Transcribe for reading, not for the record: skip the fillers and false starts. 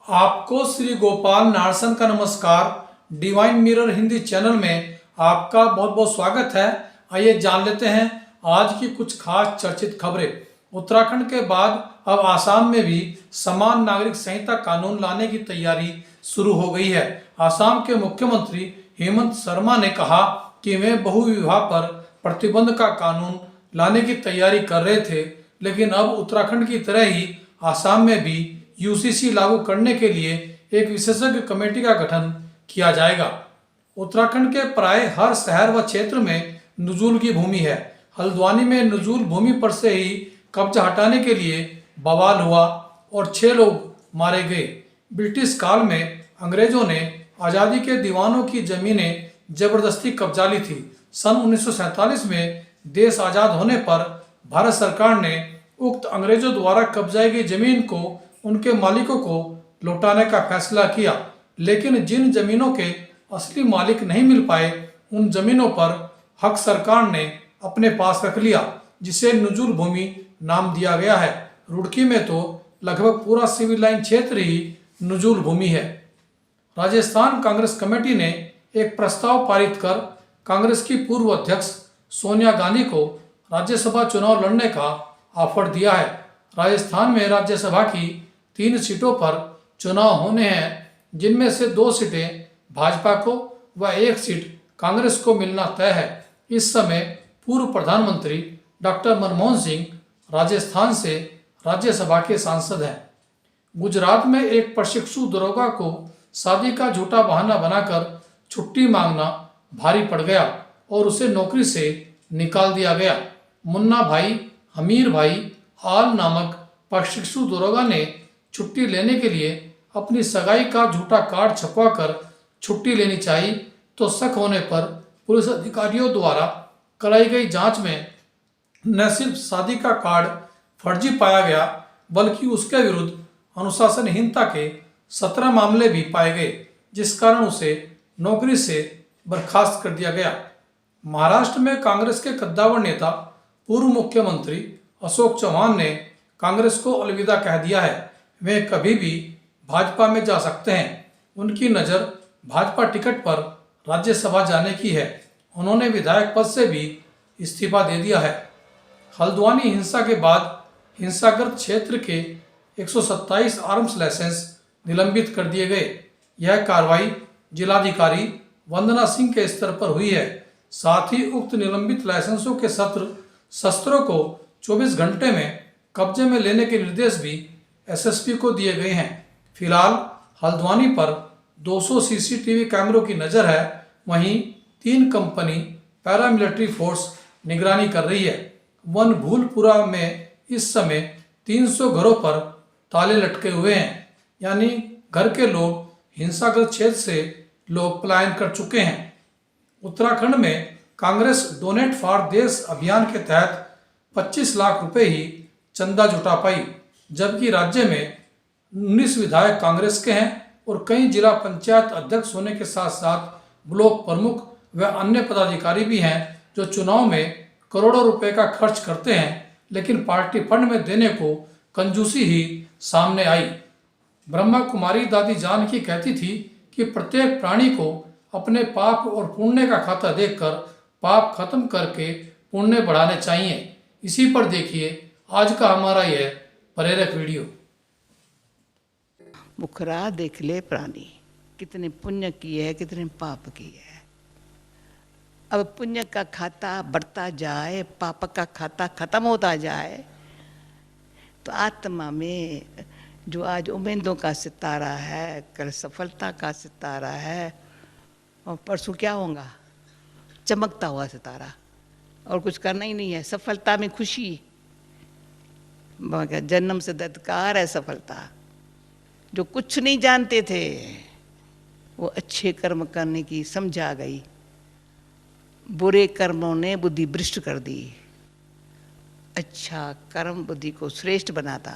आपको श्री गोपाल नारसन का नमस्कार। डिवाइन मिरर हिंदी चैनल में आपका बहुत बहुत स्वागत है। आइए जान लेते हैं आज की कुछ खास चर्चित खबरें। उत्तराखंड के बाद अब आसाम में भी समान नागरिक संहिता कानून लाने की तैयारी शुरू हो गई है। आसाम के मुख्यमंत्री हेमंत शर्मा ने कहा कि वे बहुविवाह पर प्रतिबंध का कानून लाने की तैयारी कर रहे थे, लेकिन अब उत्तराखंड की तरह ही आसाम में भी यूसीसी लागू करने के लिए एक विशेषज्ञ कमेटी का गठन किया जाएगा। उत्तराखंड के प्राय हर शहर व क्षेत्र में नुजूल की भूमि है। हल्द्वानी में नुजूल भूमि पर से ही कब्जा हटाने के लिए बवाल हुआ और 6 लोग मारे गए। ब्रिटिश काल में अंग्रेजों ने आज़ादी के दीवानों की जमीनें जबरदस्ती कब्जा ली थी। सन 1947 में देश आज़ाद होने पर भारत सरकार ने उक्त अंग्रेजों द्वारा कब्जाई गई जमीन को उनके मालिकों को लौटाने का फैसला किया, लेकिन जिन जमीनों के असली मालिक नहीं मिल पाए उन जमीनों पर हक सरकार ने अपने पास रख लिया, जिसे नुजूल भूमि नाम दिया गया है। रुड़की में तो लगभग पूरा सिविल लाइन क्षेत्र ही नुजूल भूमि है। राजस्थान कांग्रेस कमेटी ने एक प्रस्ताव पारित कर कांग्रेस की पूर्व अध्यक्ष सोनिया गांधी को राज्यसभा चुनाव लड़ने का ऑफर दिया है। राजस्थान में राज्यसभा की 3 सीटों पर चुनाव होने हैं, जिनमें से 2 सीटें भाजपा को व 1 सीट कांग्रेस को मिलना तय है। इस समय पूर्व प्रधानमंत्री डॉक्टर मनमोहन सिंह राजस्थान से राज्यसभा के सांसद हैं। गुजरात में एक प्रशिक्षु दरोगा को शादी का झूठा बहाना बनाकर छुट्टी मांगना भारी पड़ गया और उसे नौकरी से निकाल दिया गया। मुन्ना भाई हमीर भाई आल नामक प्रशिक्षु दरोगा ने छुट्टी लेने के लिए अपनी सगाई का झूठा कार्ड छपवाकर छुट्टी लेनी चाहिए, तो शक होने पर पुलिस अधिकारियों द्वारा कराई गई जांच में न सिर्फ शादी का कार्ड फर्जी पाया गया, बल्कि उसके विरुद्ध अनुशासनहीनता के 17 मामले भी पाए गए, जिस कारण उसे नौकरी से बर्खास्त कर दिया गया। महाराष्ट्र में कांग्रेस के कद्दावर नेता पूर्व मुख्यमंत्री अशोक चौहान ने कांग्रेस को अलविदा कह दिया है। वे कभी भी भाजपा में जा सकते हैं। उनकी नज़र भाजपा टिकट पर राज्यसभा जाने की है। उन्होंने विधायक पद से भी इस्तीफा दे दिया है। हल्द्वानी हिंसा के बाद हिंसाग्रस्त क्षेत्र के 127 आर्म्स लाइसेंस निलंबित कर दिए गए। यह कार्रवाई जिलाधिकारी वंदना सिंह के स्तर पर हुई है। साथ ही उक्त निलंबित लाइसेंसों के शस्त्रों को 24 घंटे में कब्जे में लेने के निर्देश भी एसएसपी को दिए गए हैं। फिलहाल हल्द्वानी पर 200 सीसीटीवी कैमरों की नज़र है। वहीं 3 कंपनी पैरामिलिट्री फोर्स निगरानी कर रही है। वन भूलपुरा में इस समय 300 घरों पर ताले लटके हुए हैं, यानी घर के लोग हिंसाग्रस्त क्षेत्र से लोग पलायन कर चुके हैं। उत्तराखंड में कांग्रेस डोनेट फॉर देश अभियान के तहत 25 लाख रुपए ही चंदा जुटा पाई, जबकि राज्य में 19 विधायक कांग्रेस के हैं और कई जिला पंचायत अध्यक्ष होने के साथ साथ ब्लॉक प्रमुख व अन्य पदाधिकारी भी हैं जो चुनाव में करोड़ों रुपए का खर्च करते हैं, लेकिन पार्टी फंड में देने को कंजूसी ही सामने आई। ब्रह्मा कुमारी दादी जानकी कहती थी कि प्रत्येक प्राणी को अपने पाप और पुण्य का खाता देखकर पाप खत्म करके पुण्य बढ़ाने चाहिए। इसी पर देखिए आज का हमारा यह प्रेरक वीडियो। मुखरा देख ले प्राणी, कितने पुण्य किए है कितने पाप किए है। अब पुण्य का खाता बढ़ता जाए, पाप का खाता खत्म होता जाए, तो आत्मा में जो आज उम्मीदों का सितारा है, कल सफलता का सितारा है और परसों क्या होगा, चमकता हुआ सितारा, और कुछ करना ही नहीं है। सफलता में खुशी, जन्म से दत्कार है सफलता। जो कुछ नहीं जानते थे वो अच्छे कर्म करने की समझ आ गई। बुरे कर्मों ने बुद्धि भ्रष्ट कर दी। अच्छा कर्म बुद्धि को श्रेष्ठ बनाता।